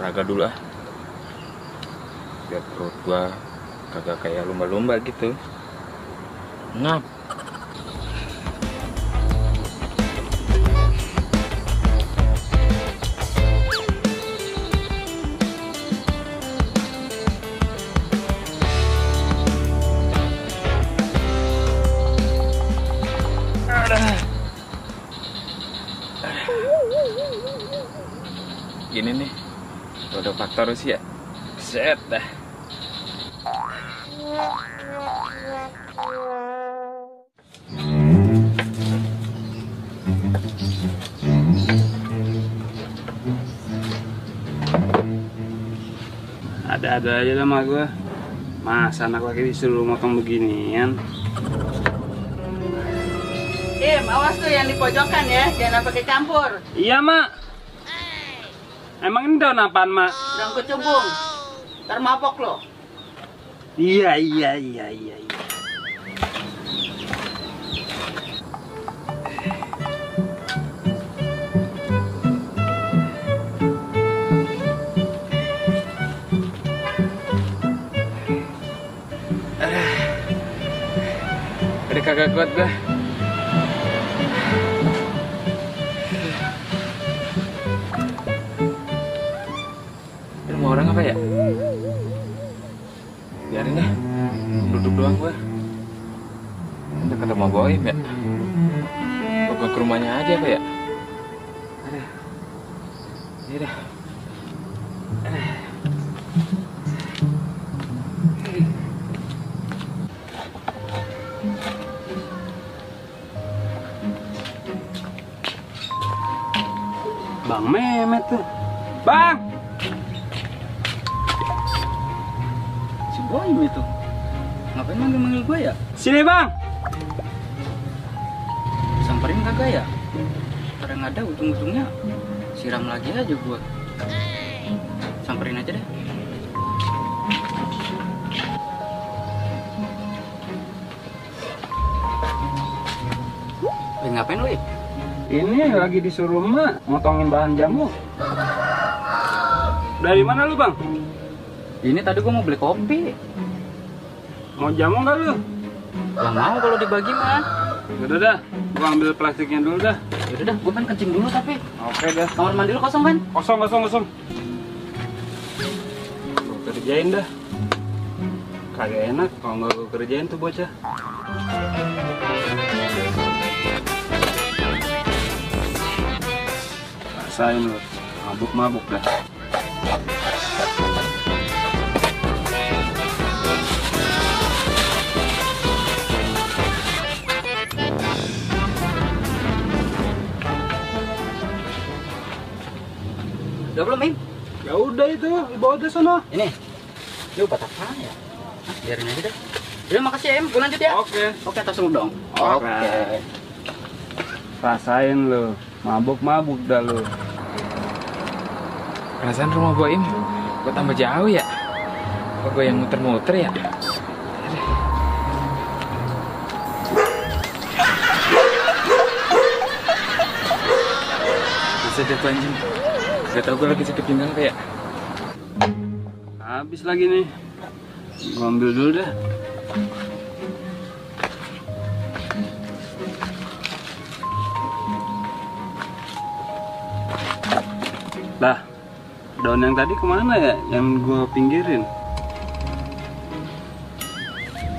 olahraga dulu ah, biar perut gua kagak kayak lumba-lumba gitu. Ngap. Gini nih, udah faktor sih ya. Set dah. Ada-ada aja sama gue. Masa anak laki disuruh motong beginian. Awas tuh yang di pojokan ya, jangan pakai campur. Iya, Mak. Emang ini daun apaan, Mak? Daun kecubung. Ntar mabok lo. Iya. Udah kagak kuat dah. Rumah orang apa ya? Biarin deh, duduk doang gua. Udah ketemu Boim ya? Gua ke rumahnya aja apa ya? Aduh. Iya dah. Bang Mehmet tuh. Bang! Si Boim itu. Ngapain manggil-manggil gue ya? Sini, Bang! Samperin kagak ya? Karena nggak ada ujung-ujungnya siram lagi aja gue. Samperin aja deh. Ngapain lu? Ini lagi disuruh Mak motongin bahan jamu. Dari mana lu, Bang? Ini tadi gue mau beli kopi. Mau jamu nggak lu? Yang mau kalau dibagi mah. Udah dah, gua ambil plastiknya dulu dah. Yaudah dah, gue pengen kencing dulu tapi. Oke dah. Kamar mandi lu kosong kan? Kosong. Gua kerjain dah. Kagak enak kalau nggak gua kerjain tuh bocah. Rasain lu, mabuk dah. Udah belum, Im? Ya udah itu, dibawa aja sono. Ini. Ini obat apaan ya? Hah, biarin aja deh. Udah makasih ya, Im. Gue lanjut ya. Oke. Oke, atas dulu dong. Oke. Rasain lu, mabuk dah lu. Perasaan rumah Boim gua tambah jauh ya? Apa gua yang muter-muter ya? Bisa deh anjing. Gak tau gua lagi sakit pinggang kayak. Habis lagi nih. Gua ambil dulu dah. Lah, daun yang tadi kemana ya? Yang gua pinggirin.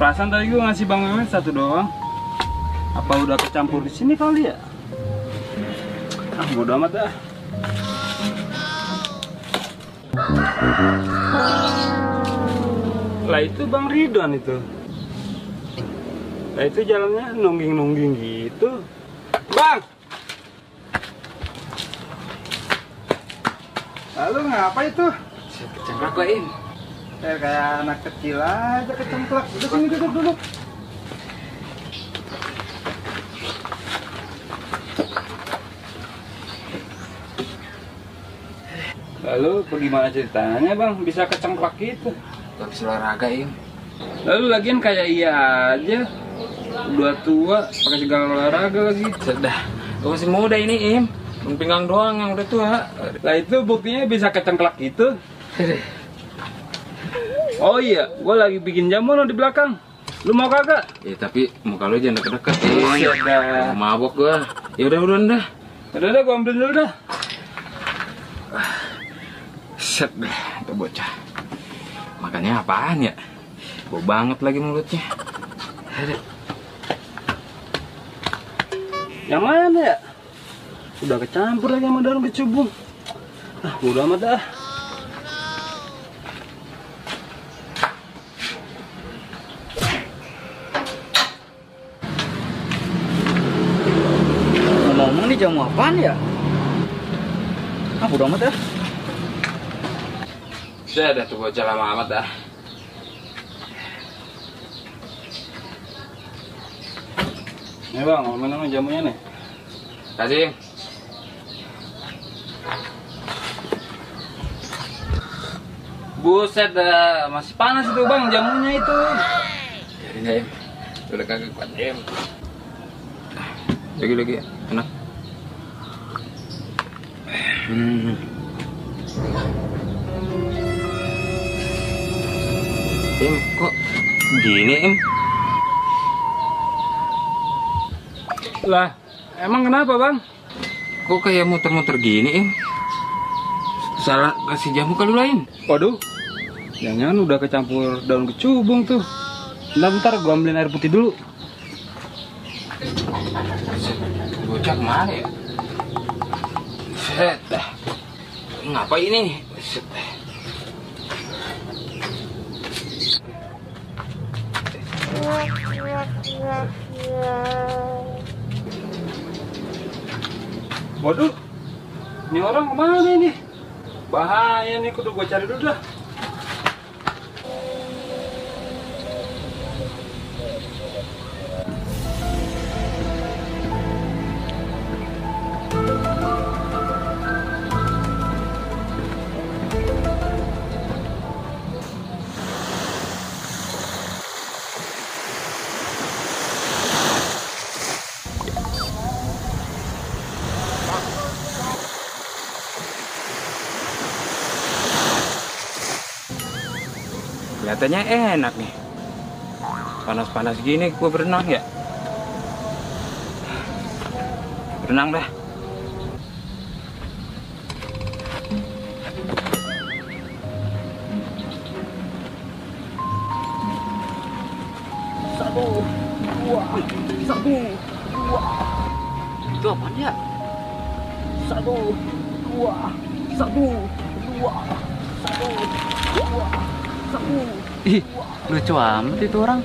Perasaan tadi gua ngasih Bang Mehmet satu doang. Apa udah kecampur di sini kali ya? Ah, bodo amat dah. Lah itu Bang Ridwan itu. Lah itu jalannya nungging-nungging gitu. Bang! Lalu ngapa itu? Kecengklak gua Im. Kayak anak kecil aja kecengklak. Udah sini duduk. Lalu bagaimana ceritanya Bang bisa kecengklak gitu? Habis olahraga Im. Lalu lagian kayak iya aja. Udah tua pakai segala olahraga lagi. Sudah, gua masih muda ini Im. pinggang doang yang udah tua. Lah itu buktinya bisa kecengklak gitu. Oh iya, gua lagi bikin jamu di belakang. Lu mau kagak? Ya tapi muka lu jangan deket-deket Iya dah. mabok gua. Ya udah dah. Udah, gua ambil dulu dah. Set dah, itu bocah. Makannya apaan ya? Bau banget lagi mulutnya. Yang mana ya? Udah kecampur lagi sama daun kecubung. Ah, udah amat dah. Ngomong-ngomong nih jamu apaan ya? Ah, bodo amat dah. Saya dah tuh bocah lama amat dah. Nih bang, mau minum jamunya nih. Kasih. Buset dah, masih panas itu bang jamunya itu. Biarin ya, Im. Udah kagak kuat, Im. Lagi, enak. Im, kok gini, Im? Lah, emang kenapa bang? Kok kayak muter-muter gini, Im? Salah kasih jamu ke lu lain? Waduh, jangan udah kecampur daun kecubung tuh. Bentar, gua ambilin air putih dulu. Bocah kemana ya? Set dah. Ngapa ini? Set. Waduh, ini orang kemana ini? Bahaya nih, kudu gua cari dulu dah. Kelihatannya enak nih. Panas-panas gini gua berenang ya. Berenang dah. Satu, dua. Itu apaan ya? Satu, dua. Satu. Ih, lucu amat itu orang.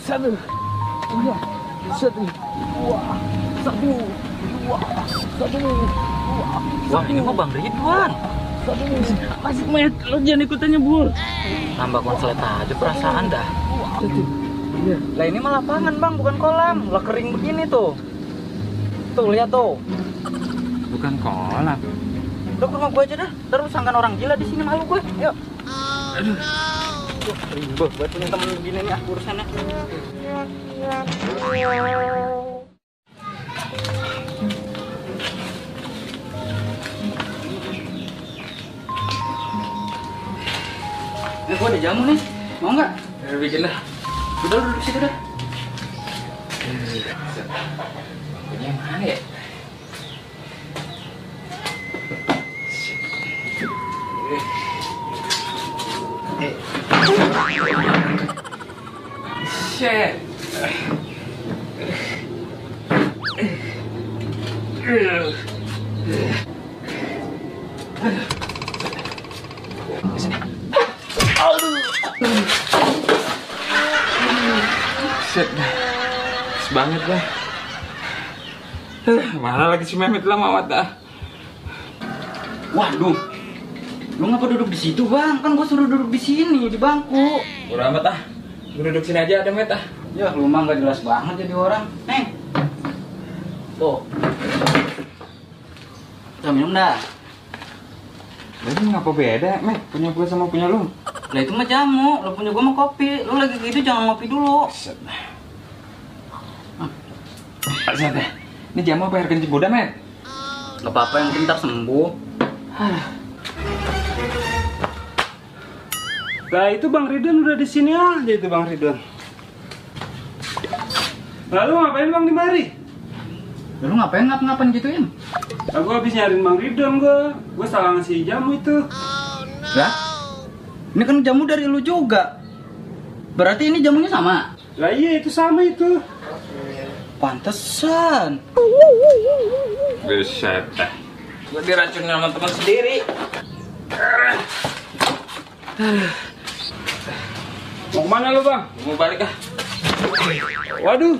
Satu, dua. Wah, ini mah Bang Ridwan. Asik met, lo jangan ikutan nyebur. Nambah konslet aja perasaan dah. Lah ini mah lapangan bang, bukan kolam. Lah kering begini tuh. Tuh lihat tuh. Bukan kolam. Udah ke rumah gue aja dah. Terus sangkan orang gila di sini, malu gue. Yuk. Aduh. Ribet buat punya temen begini nih urusannya. Gue ada jamu nih, mau nggak? Bikin dah. Udah duduk situ dah. Ini yang mana ya? Shit. Shit. Banget lah. Mana lagi si Mehmet lah Mamat dah. Waduh, lu ngapa duduk di situ bang? Kan gua suruh duduk di sini di bangku. Udah amat ah. Gue duduk sini aja ada Met ah. Ya lu mah nggak jelas banget jadi orang. Neng, tuh, udah minum dah. Ini ngapa beda Met? Punya gue sama punya lu. Lah itu mah jamu, lu punya gua mah kopi. Lu lagi gitu jangan ngopi dulu. Set. Santai. Ini jamu apa air kencing kuda, men? Gak apa-apa, yang penting ntar sembuh. Nah itu Bang Ridwan udah di sini aja itu Bang Ridwan. Lalu ngapain Bang di mari? Lu ngapain ngapa-ngapain gituin? Aku habis nyariin Bang Ridwan gue salah ngasih jamu itu. Lah? Ini kan jamu dari lu juga. Berarti ini jamunya sama? Lah iya itu sama itu. Pantesan. Buset. Gue diracunin sama teman sendiri. Mau kemana lu Bang? Mau balik ah. Waduh.